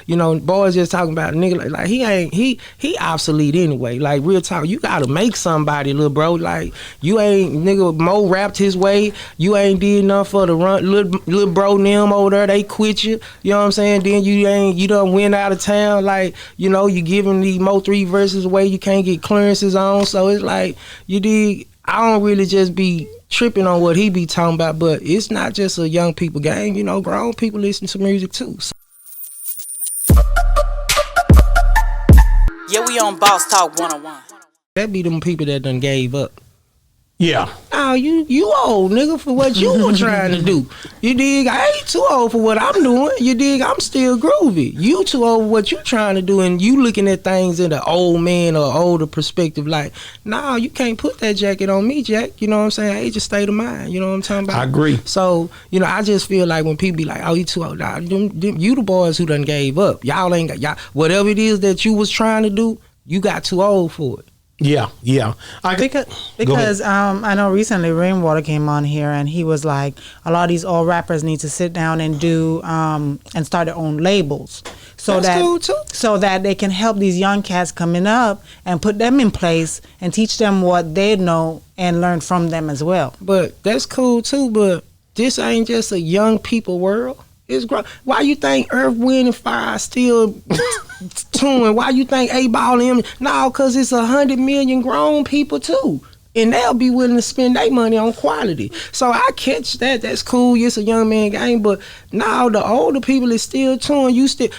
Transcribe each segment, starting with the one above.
But boys just talking about a nigga like he obsolete anyway. Like real talk, you gotta make somebody, little bro. Like you ain't nigga Mo rapped his way. You ain't did nothing for the run. Little bro them over there, they quit you. You know what I'm saying? Then you done went out of town. Like you giving the Mo3 Verses away. You can't get clearances on. So it's like you did. I don't really just be tripping on what he be talking about, but it's not just a young people game. Grown people listen to music too. So. Yeah, we on Boss Talk 101. That be them people that done gave up. Yeah. Oh, you old nigga for what you were trying to do. You dig? I ain't too old for what I'm doing. You dig? I'm still groovy. You too old for what you trying to do, and you looking at things in the old man or older perspective. Like, nah, you can't put that jacket on me, Jack. You know what I'm saying? Age of state of mind. You know what I'm talking about? I agree. So, I just feel like when people be like, oh, you too old. Nah, you the boys who done gave up. Y'all ain't got, whatever it is that you was trying to do, you got too old for it. Yeah. Because I know recently Rainwater came on here and he was like, a lot of these old rappers need to sit down and do and start their own labels, That's cool too. So that they can help these young cats coming up and put them in place and teach them what they know and learn from them as well. But that's cool too. But this ain't just a young people world. It's grown. Why you think Earth, Wind, and Fire still touring? Why you think 8Ball and them? No, because it's 100 million grown people too. And they'll be willing to spend their money on quality. So I catch that. That's cool. It's a young man game. But now the older people is still touring.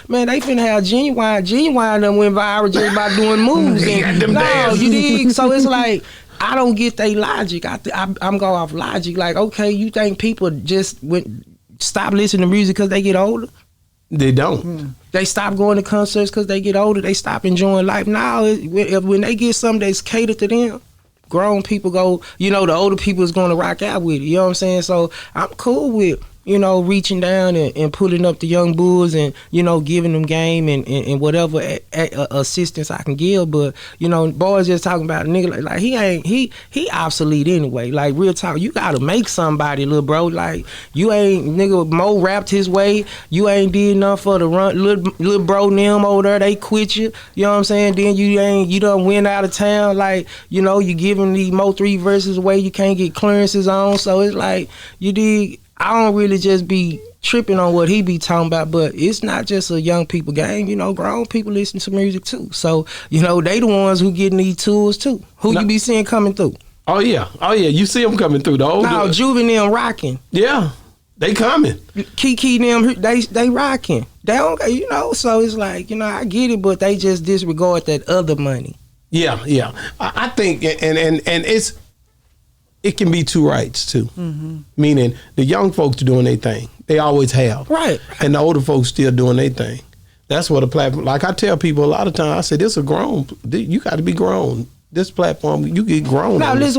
Man, they finna have Genuine. Genuine done went viral just by doing moves. You dig? So it's like, I don't get their logic. I'm going off logic. Like, okay, you think people just stop listening to music because they get older? They don't. They stop going to concerts because they get older. They stop enjoying life. Now, when they get something that's catered to them, grown people go, the older people is going to rock out with it. You know what I'm saying? So I'm cool with, reaching down and pulling up the young bulls and, giving them game and whatever assistance I can give. But, boys just talking about a nigga like he obsolete anyway. Like real talk, you gotta make somebody, little bro. Like you ain't nigga Mo rapped his way. You ain't did nothing for the run. Little bro them over there, they quit you. You know what I'm saying? Then you done went out of town. Like, you giving the Mo3 Verses away. You can't get clearances on. So it's like you did. I don't really just be tripping on what he be talking about, but it's not just a young people game. Grown people listen to music too. So, they the ones who getting these tools too. Who you be seeing coming through? Oh yeah. You see them coming through. Now, Juvie them rocking. Yeah, they coming. Kiki them, they rocking. They don't, so it's like, I get it, but they just disregard that other money. Yeah. I think, and it can be two rights too. Mm-hmm. Meaning the young folks doing their thing. They always have. Right. And the older folks still doing their thing. That's what a platform, like I tell people a lot of times, I say, you got to be grown. This platform, you get grown. Now, this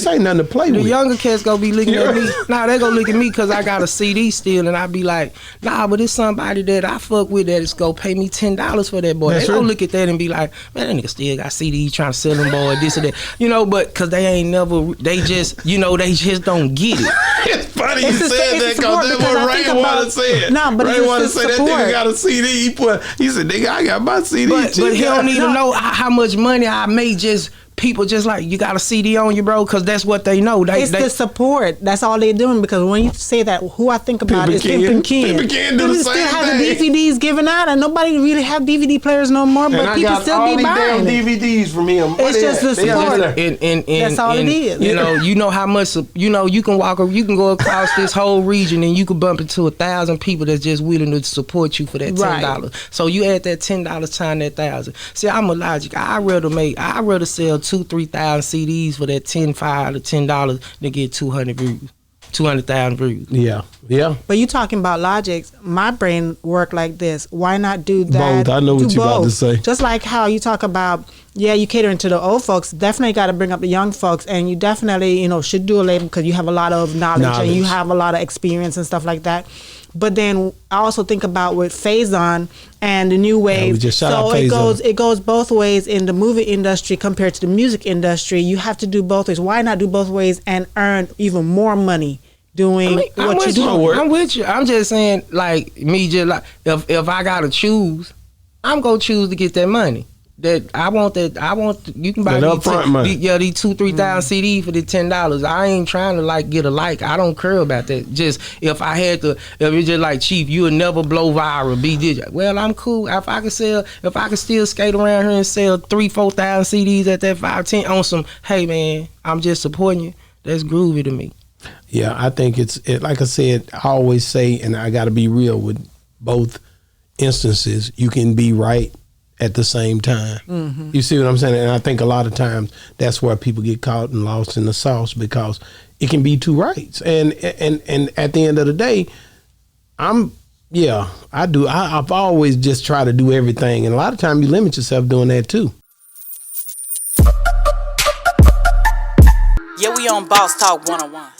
ain't nothing to play with. The younger cats gonna be looking at me. Nah, they gonna look at me because I got a CD still, and I be like, nah, but it's somebody that I fuck with that is gonna pay me $10 for that boy. That's they gonna look at that and be like, man, that nigga still got CD trying to sell them boy this or that. But because they ain't never, they just, they just don't get it. It's funny you said that because that's what Rainwater said. No, but Rainwater said that nigga got a CD. He said, nigga, I got my CD. But he don't even know how much money I made just. People just like, you got a CD on you, bro, because that's what they know. It's the support. That's all they're doing. Because when you say that, who I think about is Pimp and Ken. Pimp and Ken do the same still have thing. the DVDs given out, and nobody really have DVD players no more. But people still be buying it. DVDs from him. It's just the support. That's all it is. You know how much. You can go across this whole region and you can bump into 1,000 people that's just willing to support you for that $10. Right. So you add that $10 times that 1,000. See, I'm a logic. I'd rather sell 2,000-3,000 CDs for that $5 to $10 to get 200,000 views. Yeah. But you talking about logics, my brain work like this. Why not do that? Both. I know what you about to say. Just like how you talk about, you catering to the old folks, definitely got to bring up the young folks, and you definitely, should do a label because you have a lot of knowledge and you have a lot of experience and stuff like that. But then I also think about with Faison and the new wave. So it goes both ways in the movie industry compared to the music industry. You have to do both ways. Why not do both ways and earn even more money doing what you do. I'm with you. I'm just saying, like me, just like if I gotta choose, I'm gonna choose to get that money. That I want. You can buy that upfront money. these 2,000-3,000 CD for the $10. I ain't trying to like get a like. I don't care about that. Just if I had to, if it's just like Chief, you would never blow viral. Be digital. Well, I'm cool. If I could still skate around here and sell 3,000-4,000 CDs at that 5-10 on some. Hey man, I'm just supporting you. That's groovy to me. Yeah, I think it's like I said. I always say, and I got to be real with both instances. You can be right at the same time. Mm-hmm. You see what I'm saying? And I think a lot of times that's where people get caught and lost in the sauce, because it can be two rights. And at the end of the day, I've always just tried to do everything. And a lot of times you limit yourself doing that too. Yeah, we on Boss Talk 101.